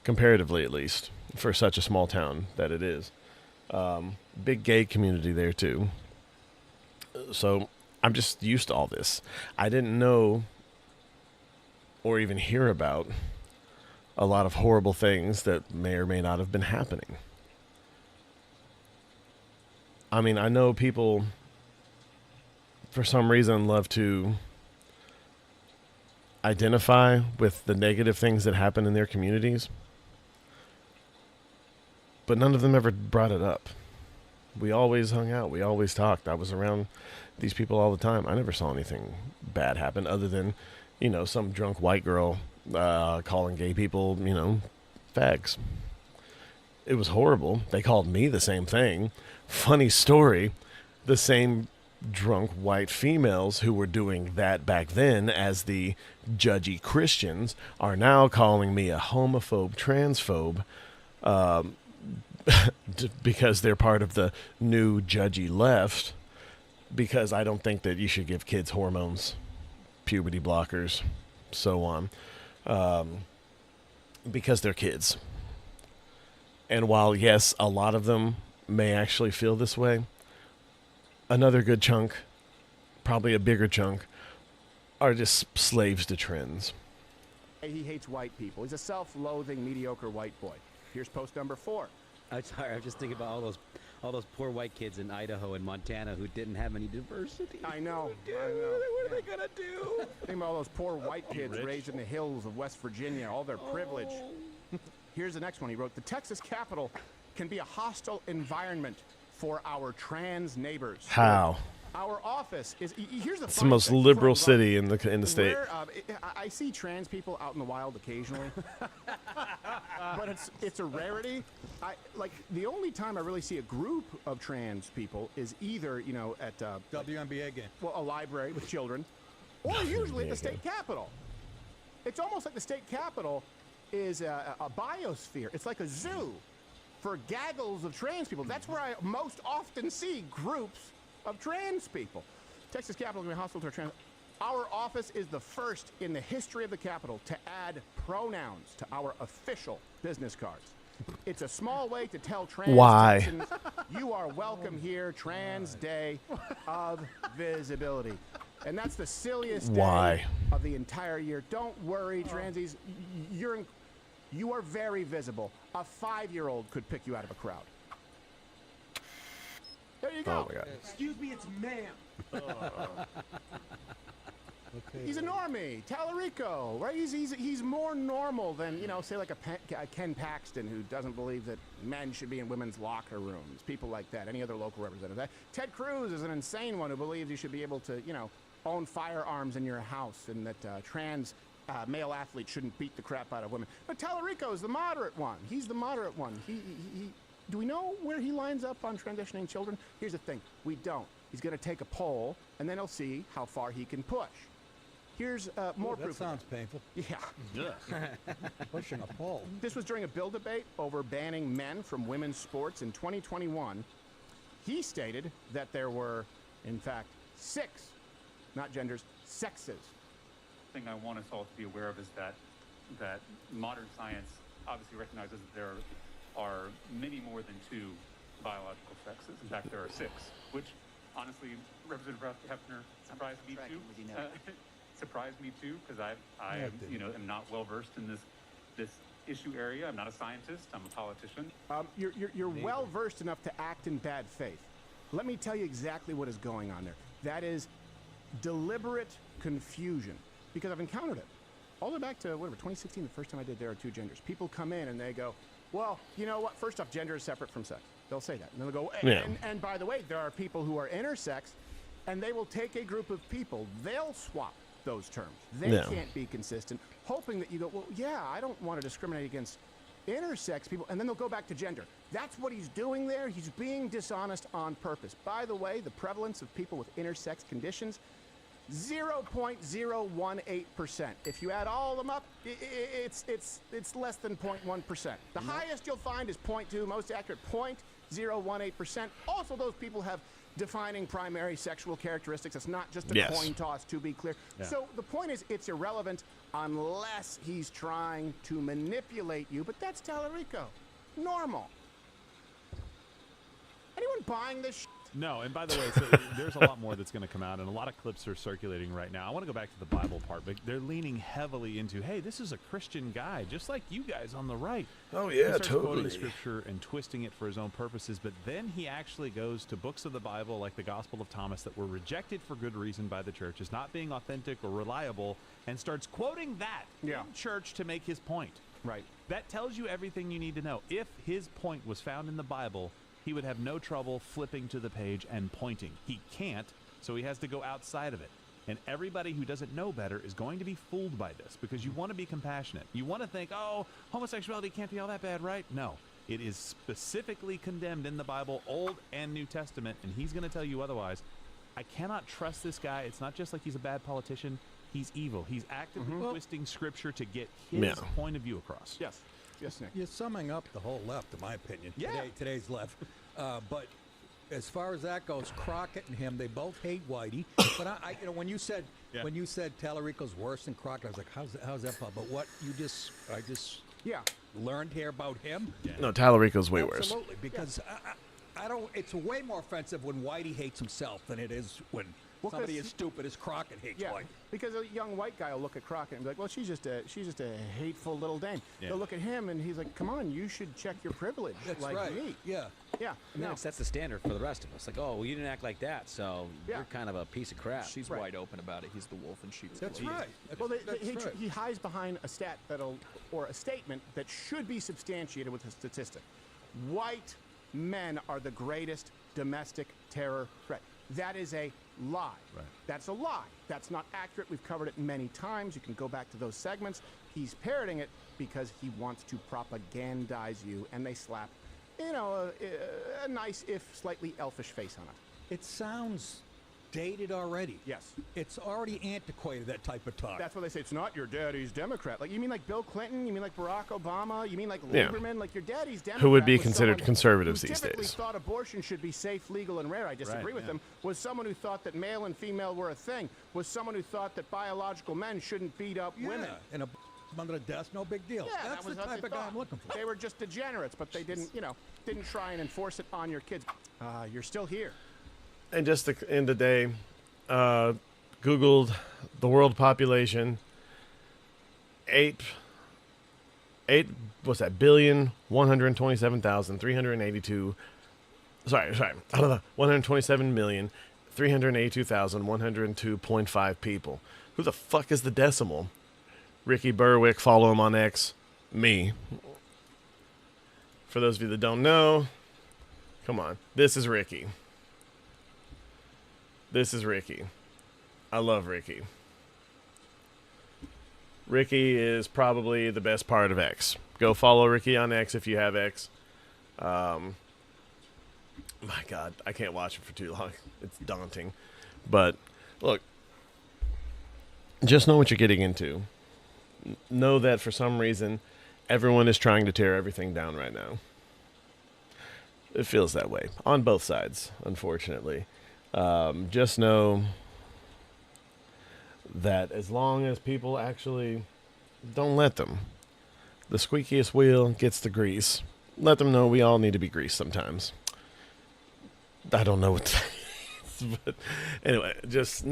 comparatively at least, for such a small town that it is. Big gay community there, too. So I'm just used to all this. I didn't know or even hear about a lot of horrible things that may or may not have been happening. I mean, I know people for some reason, love to identify with the negative things that happen in their communities. But none of them ever brought it up. We always hung out. We always talked. I was around these people all the time. I never saw anything bad happen other than, you know, some drunk white girl calling gay people, you know, fags. It was horrible. They called me the same thing. Funny story, the same drunk white females who were doing that back then as the judgy Christians are now calling me a homophobe, transphobe, because they're part of the new judgy left, because I don't think that you should give kids hormones, puberty blockers, so on, because they're kids. And while, yes, a lot of them may actually feel this way, another good chunk, probably a bigger chunk, are just slaves to trends. He hates white people. He's a self-loathing, mediocre white boy. Here's post number 4. I'm sorry, I was just thinking about all those poor white kids in Idaho and Montana who didn't have any diversity. I know. What are they gonna do? Think about all those poor white kids raised in the hills of West Virginia, all their privilege. Here's the next one he wrote. The Texas Capitol can be a hostile environment for our trans neighbors. How? Our office is. Here's the. It's the most liberal city in the state. I see trans people out in the wild occasionally, but it's a rarity. Like the only time I really see a group of trans people is either at WNBA game. Well, a library with children, or usually at the state capitol. It's almost like the state capitol is a biosphere. It's like a zoo for gaggles of trans people. That's where I most often see groups of trans people. Texas Capitol is going to be hostile to our trans. Our office is the first in the history of the Capitol to add pronouns to our official business cards. It's a small way to tell trans Texans, you are welcome here, Trans Day of Visibility. And that's the silliest day of the entire year. Don't worry, transies. You are very visible. A 5-year-old could pick you out of a crowd. There you go. Oh my God. Excuse me, it's ma'am. Okay. He's a normie, Tallarico, right? He's more normal than, say like a Ken Paxton, who doesn't believe that men should be in women's locker rooms, people like that, any other local representative. Ted Cruz is an insane one who believes you should be able to, own firearms in your house, and that trans male athletes shouldn't beat the crap out of women. But Tallarico is the moderate one. He's the moderate one. Do we know where he lines up on transitioning children? Here's the thing. We don't. He's going to take a poll, and then he'll see how far he can push. Here's more proof. That sounds painful. Yeah. Pushing a poll. This was during a bill debate over banning men from women's sports in 2021. He stated that there were, in fact, 6, not genders, sexes. The thing I want us all to be aware of is that modern science obviously recognizes that there are many more than 2 biological sexes. In fact, there are 6, which honestly, Representative Hefner surprised me too. Surprised me too, because I am not well versed in this issue area. I'm not a scientist. I'm a politician. You're well versed enough to act in bad faith. Let me tell you exactly what is going on there. That is deliberate confusion, because I've encountered it all the way back to 2016. The first time I did There Are Two Genders. People come in and they go, well, you know what? First off, gender is separate from sex. They'll say that, and then they'll go, and by the way, there are people who are intersex, and they will take a group of people. They'll swap those terms. They can't be consistent, hoping that you go, well, yeah, I don't want to discriminate against intersex people, and then they'll go back to gender. That's what he's doing there. He's being dishonest on purpose. By the way, the prevalence of people with intersex conditions, 0.018%. If you add all of them up, it's less than 0.1%. The highest you'll find is 0.2, most accurate 0.018%. Also, those people have defining primary sexual characteristics. It's not just a coin toss, to be clear. Yeah. So the point is, it's irrelevant unless he's trying to manipulate you, but that's Tallarico. Normal. Anyone buying this shit? No, and by the way, so there's a lot more that's going to come out, and a lot of clips are circulating right now. I want to go back to the Bible part, but they're leaning heavily into, hey, this is a Christian guy, just like you guys on the right. Oh, He yeah, starts totally. quoting scripture and twisting it for his own purposes, but then he actually goes to books of the Bible, like the Gospel of Thomas, that were rejected for good reason by the church as not being authentic or reliable, and starts quoting that in church to make his point. Right. That tells you everything you need to know. If his point was found in the Bible, he would have no trouble flipping to the page and pointing. He can't, so he has to go outside of it. And everybody who doesn't know better is going to be fooled by this, because you want to be compassionate. You want to think, oh, homosexuality can't be all that bad, right? No. It is specifically condemned in the Bible, Old and New Testament, and he's going to tell you otherwise. I cannot trust this guy. It's not just like he's a bad politician. He's evil. He's actively twisting scripture to get his point of view across. Yes. Yes, Nick. You're summing up the whole left, in my opinion. Yeah. Today's left. But as far as that goes, Crockett and him, they both hate Whitey. But I when you said Tallarico's worse than Crockett, I was like, how's that possible? But what I just learned here about him. No, Tallarico's way worse. Absolutely, because I don't. It's way more offensive when Whitey hates himself than it is when somebody as stupid as Crockett hates Whitey. Because a young white guy will look at Crockett and be like, well, she's just a hateful little dame. Yeah. They'll look at him and he's like, come on, you should check your privilege. That's like right. me. Yeah. Yeah. And then it sets the standard for the rest of us. Like, oh, well, you didn't act like that, so you're kind of a piece of crap. She's wide open about it. He's the wolf in sheep's clothing. That's right. Well, he hides behind a stat or a statement that should be substantiated with a statistic. White men are the greatest domestic terror threat. That is a lie. Right. That's a lie. That's not accurate. We've covered it many times. You can go back to those segments. He's parroting it because he wants to propagandize you, and they slap, a nice, if slightly elfish face on it. It sounds dated already. Yes. It's already antiquated, that type of talk. That's what they say. It's not your daddy's Democrat. Like, you mean like Bill Clinton? You mean like Barack Obama? You mean like Yeah. Lieberman? Like your daddy's Democrat. Who would be was considered someone conservatives who these typically days. thought abortion should be safe, legal, and rare. I disagree with them. Was someone who thought that male and female were a thing. Was someone who thought that biological men shouldn't beat up women. And a under the desk, no big deal. Yeah, That's that was the what type they of guy thought. I'm looking for. They were just degenerates, but they didn't try and enforce it on your kids. You're still here. And just to end the day, Googled the world population. 127,382. Sorry. 127,382,102.5 people. Who the fuck is the decimal? Ricky Berwick, follow him on X. Me. For those of you that don't know, come on. This is Ricky. I love Ricky. Ricky is probably the best part of X. Go follow Ricky on X if you have X. My God, I can't watch it for too long. It's daunting. But, look, just know what you're getting into. Know that for some reason, everyone is trying to tear everything down right now. It feels that way on both sides, unfortunately. Just know that as long as people actually don't let them, the squeakiest wheel gets the grease. Let them know we all need to be greased sometimes. I don't know what to say, but anyway, just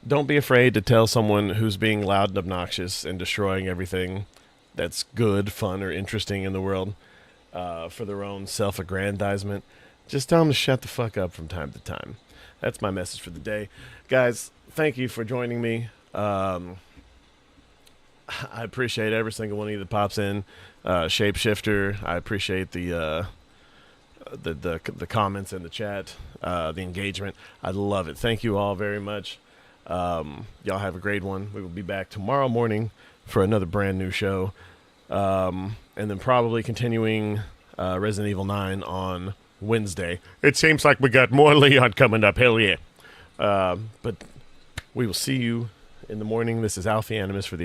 don't be afraid to tell someone who's being loud and obnoxious and destroying everything that's good, fun, or interesting in the world for their own self-aggrandizement. Just tell them to shut the fuck up from time to time. That's my message for the day. Guys, thank you for joining me. I appreciate every single one of you that pops in. Shapeshifter, I appreciate the comments in the chat, the engagement. I love it. Thank you all very much. Y'all have a great one. We will be back tomorrow morning for another brand new show. And then probably continuing Resident Evil 9 on Wednesday. It seems like we got more Leon coming up. Hell yeah. But we will see you in the morning. This is Alfie Animus for the